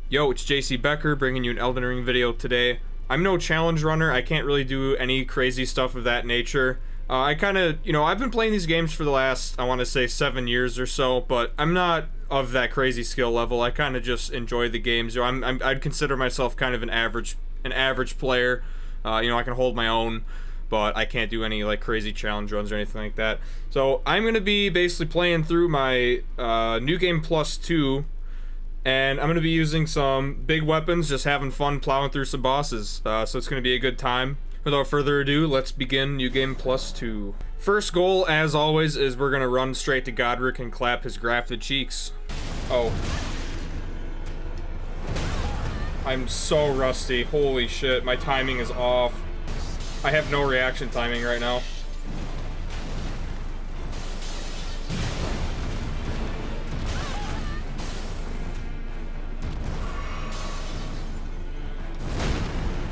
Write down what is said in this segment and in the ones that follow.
Yo, it's JC Becker bringing you an Elden Ring video today. I'm no challenge runner. I can't really do any crazy stuff of that nature. I kind of, I've been playing these games for the last, I want to say 7 years or so, but I'm not of that crazy skill level. I kind of just enjoy the games. I'd consider myself kind of an average player. I can hold my own, but I can't do any like crazy challenge runs or anything like that. So I'm gonna be basically playing through my New Game Plus 2. And I'm going to be using some big weapons, just having fun plowing through some bosses. So it's going to be a good time. Without further ado, let's begin New Game Plus 2. First goal, as always, is we're going to run straight to Godric and clap his grafted cheeks. Oh. I'm so rusty. Holy shit, my timing is off. I have no reaction timing right now.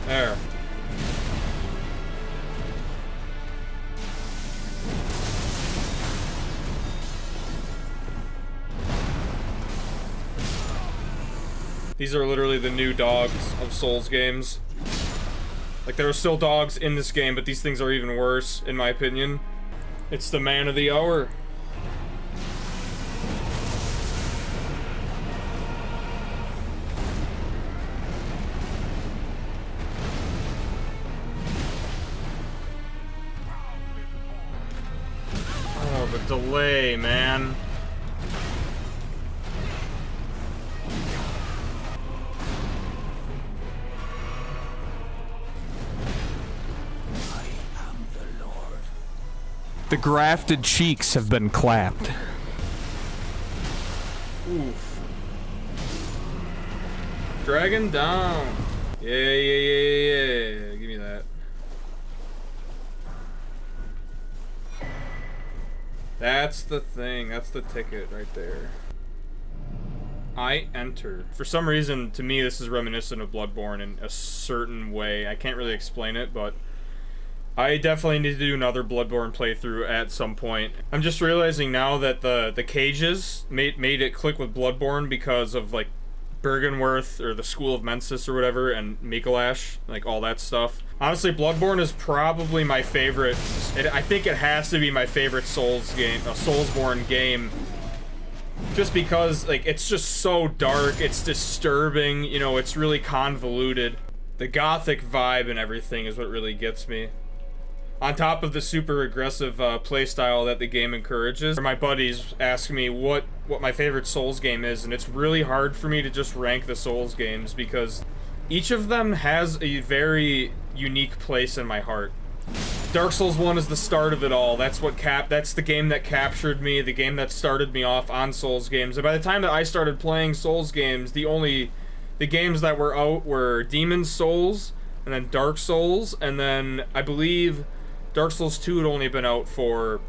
There. These are literally the new dogs of Souls games. Like, there are still dogs in this game, but these things are even worse, in my opinion. It's the man of the hour. The delay, man. I am the Lord. The grafted cheeks have been clapped. Oof. Dragon down. Yeah. Give me that. That's the thing. That's the ticket right there. I enter. For some reason, to me, this is reminiscent of Bloodborne in a certain way. I can't really explain it, but I definitely need to do another Bloodborne playthrough at some point. I'm just realizing now that the cages made it click with Bloodborne because of, like, Bergenworth, or the School of Mensis, or whatever, and Mikolash, like, all that stuff. Honestly, Bloodborne is probably my favorite. I think it has to be my favorite Souls game, a Soulsborne game. Just because, like, it's just so dark, it's disturbing, it's really convoluted. The gothic vibe and everything is what really gets me. On top of the super aggressive playstyle that the game encourages. My buddies ask me what my favorite Souls game is, and it's really hard for me to just rank the Souls games because each of them has a very unique place in my heart. Dark Souls 1 is the start of it all. That's the game that captured me, the game that started me off on Souls games. And by the time that I started playing Souls games, the games that were out were Demon's Souls, and then Dark Souls, and then I believe Dark Souls 2 had only been out for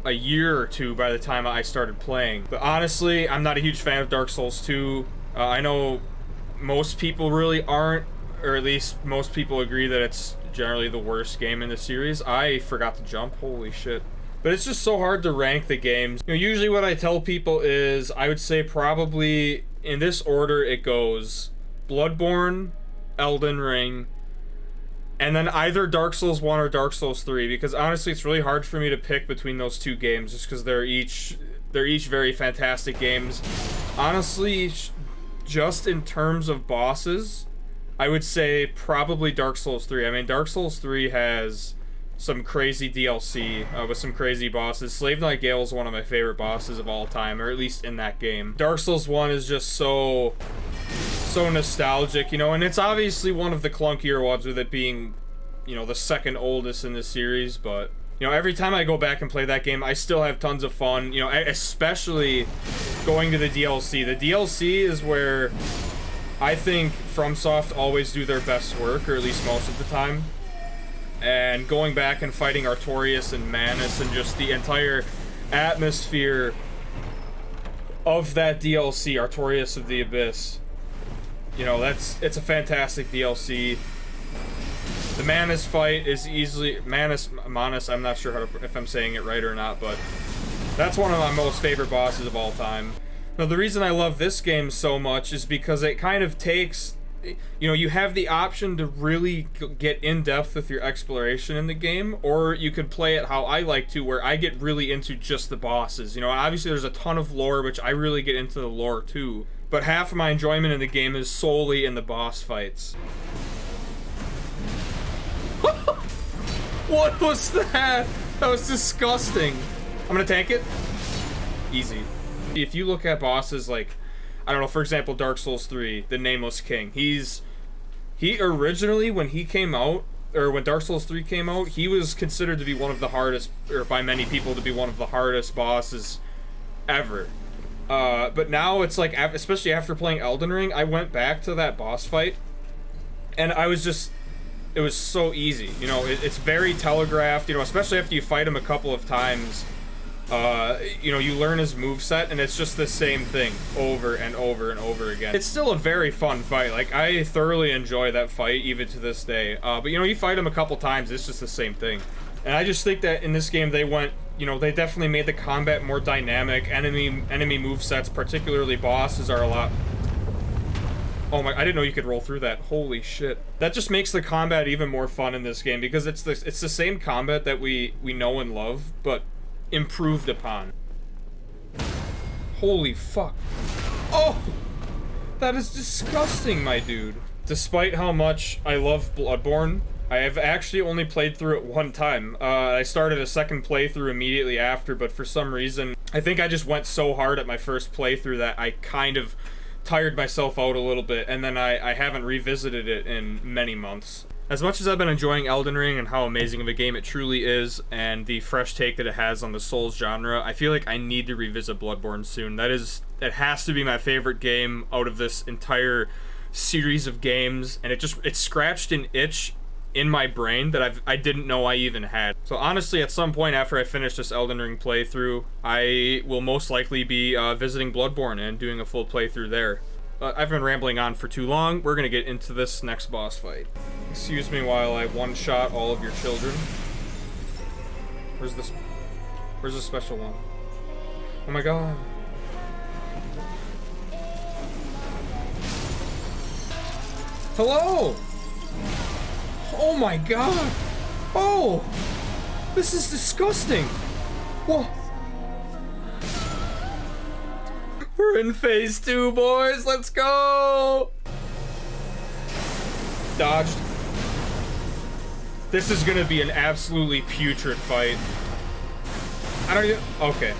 a year or two by the time I started playing. But honestly, I'm not a huge fan of Dark Souls 2. I know most people really aren't, or at least most people agree that it's generally the worst game in the series. I forgot to jump, holy shit. But it's just so hard to rank the games. Usually what I tell people is, I would say probably in this order it goes Bloodborne, Elden Ring, and then either Dark Souls 1 or Dark Souls 3, because honestly it's really hard for me to pick between those two games just because they're each very fantastic games. Honestly, just in terms of bosses, I would say probably Dark Souls 3. I mean, Dark Souls 3 has some crazy DLC with some crazy bosses. Slave Knight Gale is one of my favorite bosses of all time, or at least in that game. Dark Souls 1 is just so nostalgic, and it's obviously one of the clunkier ones with it being, the second oldest in the series, but, every time I go back and play that game, I still have tons of fun, especially going to the DLC. The DLC is where I think FromSoft always do their best work, or at least most of the time. And going back and fighting Artorias and Manus and just the entire atmosphere of that DLC, Artorias of the Abyss. It's a fantastic DLC. The Manus fight is easily Manus, I'm not sure if I'm saying it right or not, but that's one of my most favorite bosses of all time. Now, the reason I love this game so much is because it kind of takes, you know, you have the option to really get in depth with your exploration in the game, or you could play it how I like to, where I get really into just the bosses. You know, obviously there's a ton of lore, which I really get into the lore too, but half of my enjoyment in the game is solely in the boss fights. What was that? That was disgusting. I'm gonna tank it. Easy. If you look at bosses like, I don't know, for example, Dark Souls 3, the Nameless King. He originally, when he came out, or when Dark Souls 3 came out, he was considered to be one of the hardest, or by many people to be one of the hardest bosses ever. But now it's like, especially after playing Elden Ring, I went back to that boss fight, and I was just, it was so easy. You know, it's very telegraphed, you know, especially after you fight him a couple of times. You know, you learn his moveset, and it's just the same thing over and over and over again. It's still a very fun fight. Like, I thoroughly enjoy that fight, even to this day. But, you know, you fight him a couple times, it's just the same thing. And I just think that in this game, they went, you know, they definitely made the combat more dynamic. Enemy movesets, particularly bosses, are a lot... Oh my, I didn't know you could roll through that. Holy shit. That just makes the combat even more fun in this game, because it's the same combat that we know and love, but improved upon. Holy fuck. Oh! That is disgusting, my dude. Despite how much I love Bloodborne, I have actually only played through it one time. I started a second playthrough immediately after, but for some reason, I think I just went so hard at my first playthrough that I kind of tired myself out a little bit, and then I haven't revisited it in many months. As much as I've been enjoying Elden Ring and how amazing of a game it truly is, and the fresh take that it has on the Souls genre, I feel like I need to revisit Bloodborne soon. It has to be my favorite game out of this entire series of games, and it scratched an itch in my brain that I didn't know I even had. So honestly, at some point after I finish this Elden Ring playthrough, I will most likely be visiting Bloodborne and doing a full playthrough there. I've been rambling on for too long. We're gonna get into this next boss fight. Excuse me while I one-shot all of your children. Where's the special one? Oh my god. Hello! Oh my god! Oh! This is disgusting! Whoa! We're in phase 2, boys! Let's go! Dodged. This is gonna be an absolutely putrid fight. I don't even... Okay.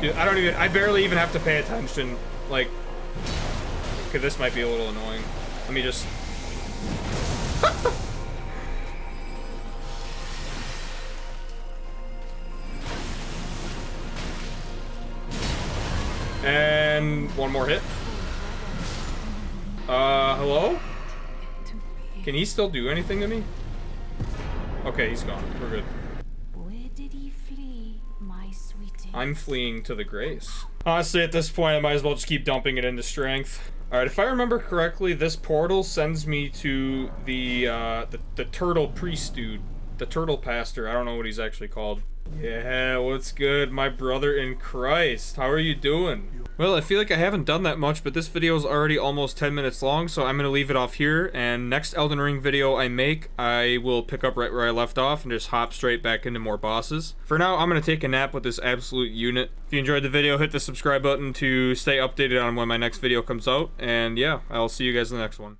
Dude, I barely even have to pay attention. Like... Okay, this might be a little annoying. Let me just... And one more hit. Hello? Can he still do anything to me? Okay, he's gone. We're good. Where did he flee, my sweetie? I'm fleeing to the grace. Honestly, at this point, I might as well just keep dumping it into strength. Alright, if I remember correctly, this portal sends me to the turtle priest dude. The turtle pastor. I don't know what he's actually called. Yeah, what's good, my brother in Christ? How are you doing? Well, I feel like I haven't done that much, but this video is already almost 10 minutes long, so I'm going to leave it off here, and next Elden Ring video I make, I will pick up right where I left off and just hop straight back into more bosses. For now, I'm going to take a nap with this absolute unit. If you enjoyed the video, hit the subscribe button to stay updated on when my next video comes out, and yeah, I'll see you guys in the next one.